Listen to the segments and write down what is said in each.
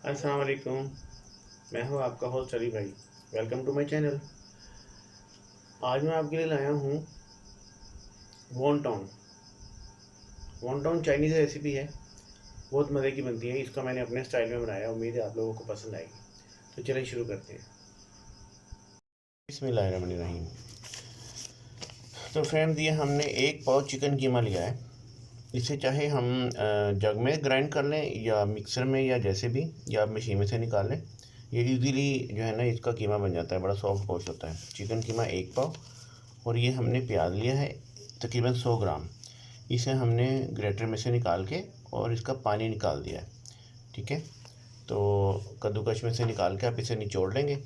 अस्सलाम वालेकुम। मैं हूं आपका होस्ट अली भाई। Welcome to my channel. आज मैं आपके लिए लाया हूं वॉन्टॉन। वॉन्टॉन चाइनीज़ रेसिपी है, बहुत मज़े की बनती है। इसका मैंने अपने स्टाइल में बनाया, उम्मीद है आप लोगों को पसंद आएगी। तो चलिए शुरू करते हैं। बिस्मिल्लाहिर्रहमानिर्रहीम। तो फ्रेंड्स, ये हमने एक पाव चिकन कीमा लिया है। इसे चाहे हम जग में ग्राइंड कर लें या मिक्सर में, या जैसे भी, या आप मशीन में से निकाल लें। ये इजीली जो है ना, इसका कीमा बन जाता है, बड़ा सॉफ्ट गोश्त होता है। चिकन कीमा एक पाव। और ये हमने प्याज लिया है तकरीबन 100 ग्राम। इसे हमने ग्रेटर में से निकाल के और इसका पानी निकाल दिया है। ठीक है, तो कद्दूकश में से निकाल के आप इसे निचोड़ लेंगे।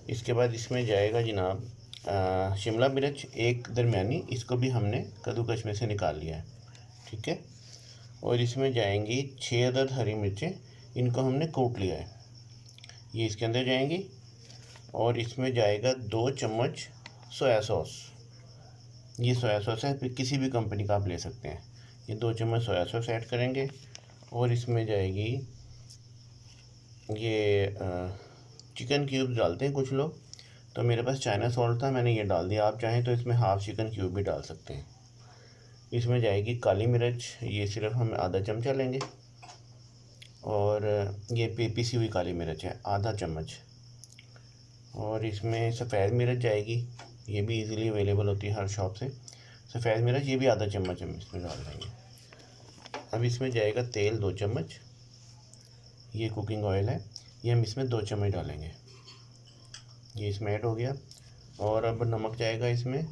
इसके बाद इसमें जाएगा जनाब शिमला मिर्च एक दरमियानी, इसको भी हमने कद्दूकश में से निकाल लिया है। ठीक है, और इसमें जाएंगी 6 अदद हरी मिर्चें, इनको हमने कूट लिया है, ये इसके अंदर जाएंगी। और इसमें जाएगा 2 चम्मच सोया सॉस। ये सोया सॉस है, किसी भी कंपनी का आप ले सकते हैं। ये 2 चम्मच सोया सॉस ऐड करेंगे। और इसमें जाएगी ये चिकन क्यूब डालते हैं कुछ लोग, तो मेरे पास चाइना सॉल्ट था, मैंने ये डाल दिया। आप चाहें तो इसमें हाफ़ चिकन क्यूब भी डाल सकते हैं। इसमें जाएगी काली मिर्च, ये सिर्फ हम आधा चमचा लेंगे। और ये पिसी हुई काली मिर्च है आधा चम्मच। और इसमें सफ़ेद मिर्च जाएगी, ये भी इजीली अवेलेबल होती है हर शॉप से। सफ़ेद मिर्च ये भी आधा चम्मच हम इसमें डाल देंगे। अब इसमें जाएगा तेल 2 चम्मच, ये कुकिंग ऑयल है, ये हम इसमें 2 चम्मच डालेंगे। ये इसमें ऐड हो गया। और अब नमक जाएगा इसमें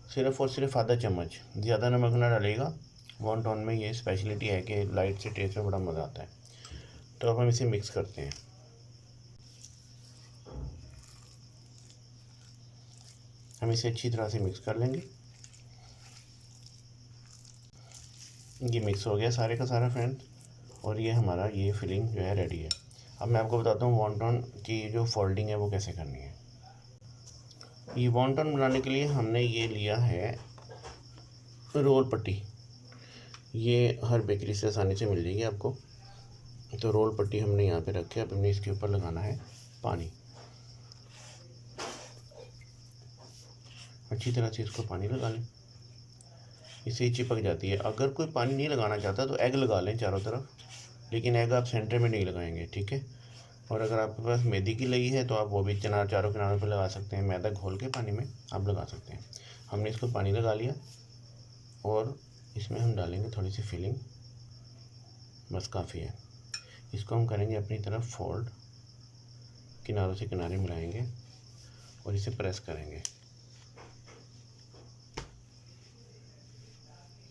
सिर्फ़ और सिर्फ आधा चम्मच, ज़्यादा नमक ना डालेगा। वॉन्टॉन में ये स्पेशलिटी है कि लाइट से टेस्ट में बड़ा मज़ा आता है। तो अब हम इसे मिक्स करते हैं। हम इसे अच्छी तरह से मिक्स कर लेंगे। ये मिक्स हो गया सारे का सारा फ्रेंड्स, और ये हमारा ये फिलिंग जो है रेडी है। अब मैं आपको बताता हूँ वॉन्टॉन की जो फोल्डिंग है वो कैसे करनी है। ये वॉन्टॉन बनाने के लिए हमने ये लिया है रोल पट्टी। ये हर बेकरी से आसानी से मिल जाएगी आपको। तो रोल पट्टी हमने यहाँ पे रखे, अब हमने इसके ऊपर लगाना है पानी। अच्छी तरह से इसको पानी लगा लें, इससे ही चिपक जाती है। अगर कोई पानी नहीं लगाना चाहता तो एग लगा लें चारों तरफ, लेकिन एग आप सेंटर में नहीं लगाएंगे। ठीक है, और अगर आपके पास मैदे की लगी है तो आप वो भी चारों किनारों पर लगा सकते हैं। मैदा घोल के पानी में आप लगा सकते हैं। हमने इसको पानी लगा लिया और इसमें हम डालेंगे थोड़ी सी फिलिंग, बस काफ़ी है। इसको हम करेंगे अपनी तरफ फोल्ड, किनारों से किनारे मिलाएंगे और इसे प्रेस करेंगे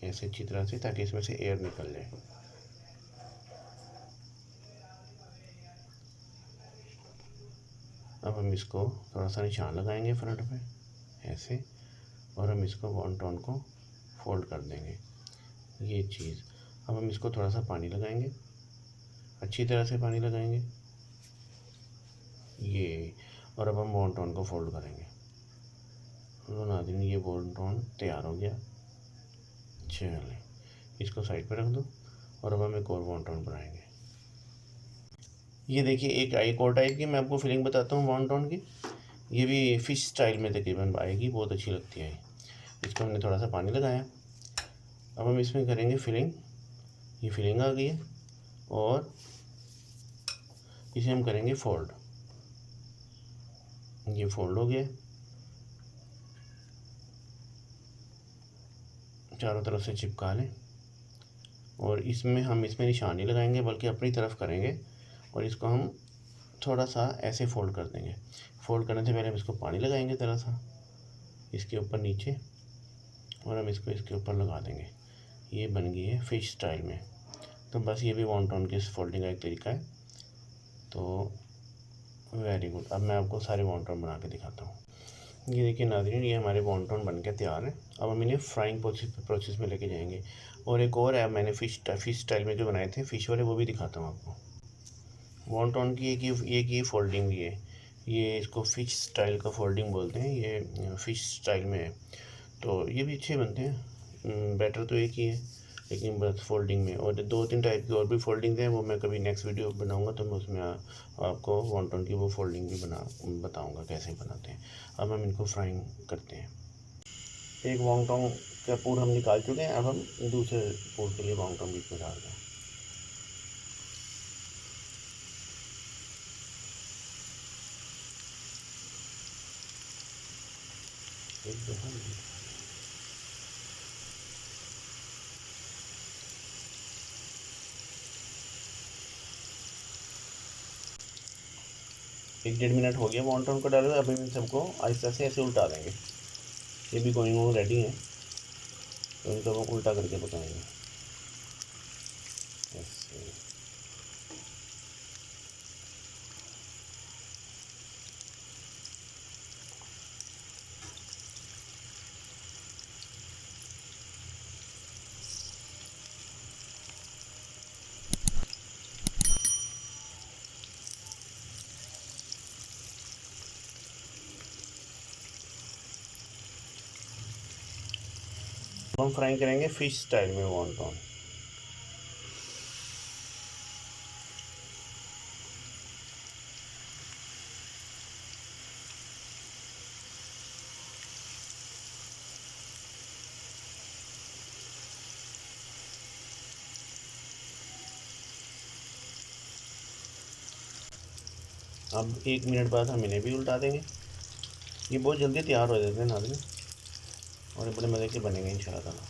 ऐसे अच्छी तरह से, ताकि इसमें से एयर निकल जाए। अब हम इसको थोड़ा सा निशान लगाएंगे फ्रंट पे ऐसे, और हम इसको वॉन्टॉन को फोल्ड कर देंगे ये चीज़। अब हम इसको थोड़ा सा पानी लगाएंगे, अच्छी तरह से पानी लगाएंगे ये, और अब हम वॉन्टॉन को फोल्ड करेंगे। तो नाज़रीन, ये वॉन्टॉन तैयार हो गया। चलिए इसको साइड पर रख दो, और अब हम एक और वॉन्टॉन बनाएंगे। ये देखिए एक और टाइप की मैं आपको फिलिंग बताता हूँ वॉन्टॉन की। ये भी फ़िश स्टाइल में तकरीबन आएगी, बहुत अच्छी लगती है। इसको हमने थोड़ा सा पानी लगाया। अब हम इसमें करेंगे फिलिंग, ये फिलिंग आ गई है, और इसे हम करेंगे फोल्ड। ये फोल्ड हो गया, चारों तरफ से चिपका लें। और इसमें निशान नहीं लगाएंगे, बल्कि अपनी तरफ करेंगे, और इसको हम थोड़ा सा ऐसे फोल्ड कर देंगे। फोल्ड करने से पहले हम इसको पानी लगाएंगे थोड़ा सा इसके ऊपर नीचे, और हम इसको इसके ऊपर लगा देंगे। ये बन गई है फ़िश स्टाइल में। तो बस ये भी वॉन्टॉन की फोल्डिंग का एक तरीका है। तो वेरी गुड। अब मैं आपको सारे वॉन्टॉन बना के दिखाता हूँ। ये देखिए नाज़रीन, ये हमारे वॉन्टॉन बन के तैयार है। अब हम इन्हें फ्राइंग प्रोसेस में लेके जाएंगे। और एक और है, मैंने फ़िश स्टाइल में जो बनाए थे फ़िश वाले, वो भी दिखाता हूँ आपको। वॉन्टॉन की एक ये फोल्डिंग भी है, ये इसको फ़िश स्टाइल का फोल्डिंग बोलते हैं। ये फ़िश स्टाइल में है, तो ये भी अच्छे बनते हैं। बैटर तो एक ही है, लेकिन बस फोल्डिंग में। और 2-3 टाइप की और भी फोल्डिंग हैं, वो मैं कभी नेक्स्ट वीडियो बनाऊंगा तो मैं उसमें आपको वॉन्टन की वो फोल्डिंग भी बताऊंगा कैसे बनाते हैं। अब हम इनको फ्राइंग करते हैं। एक वॉन्टन का पूर हम निकाल चुके हैं, अब हम दूसरे पूर के लिए वॉन्टन बीच में डाल दें। एक 1.5 मिनट हो गया वॉन्टन को डाले हुए। अभी इन सबको आहिस्ता से ऐसे उल्टा देंगे। ये भी गोइंग ऑन रेडी है, तो इनको हम उल्टा करके पकाएंगे ऐसे। हम फ्राई करेंगे फिश स्टाइल में वॉन्टन। अब 1 मिनट बाद हम इन्हें भी उल्टा देंगे। ये बहुत जल्दी तैयार हो जाते हैं नाज़रीन, और ये बड़े मज़े के बनेंगे इंशाल्लाह ताला।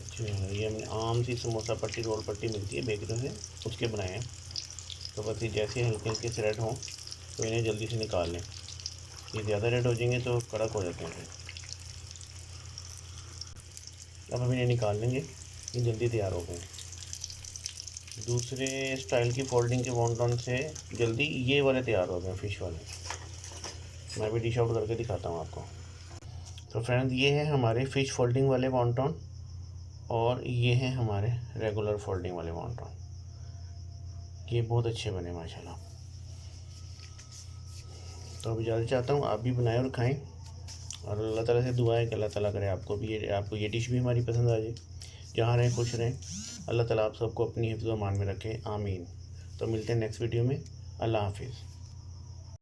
अच्छा, ये हमने आम सी समोसा पट्टी रोल पट्टी मिलती है बेकरी से, उसके बनाए हैं। तो बस ये जैसे हल्के हल्के से रेड हों तो इन्हें जल्दी से निकाल लें। ये ज़्यादा रेड हो जाएंगे तो कड़क हो जाते हैं। अब हम इन्हें निकाल लेंगे, ये जल्दी तैयार हो गए। दूसरे स्टाइल की फोल्डिंग के वॉन्टन से जल्दी ये वाले तैयार हो गए, फ़िश वाले। मैं भी डिश आउट करके दिखाता हूँ आपको। तो फ्रेंड्स, ये है हमारे फ़िश फोल्डिंग वाले वॉन्टन, और ये हैं हमारे रेगुलर फोल्डिंग वाले वॉन्टन। ये बहुत अच्छे बने माशाल्लाह। तो अब इजाज़त चाहता हूँ, आप भी बनाएं और खाएं, और अल्लाह ताला से दुआ है कि अल्लाह ताला करे आपको ये डिश भी हमारी पसंद आ जाए। जहाँ रहें खुश रहें, अल्लाह ताला आप सबको अपनी हिफ्ज़ व अमान में रखे, आमीन। तो मिलते हैं नेक्स्ट वीडियो में। अल्लाह हाफिज़।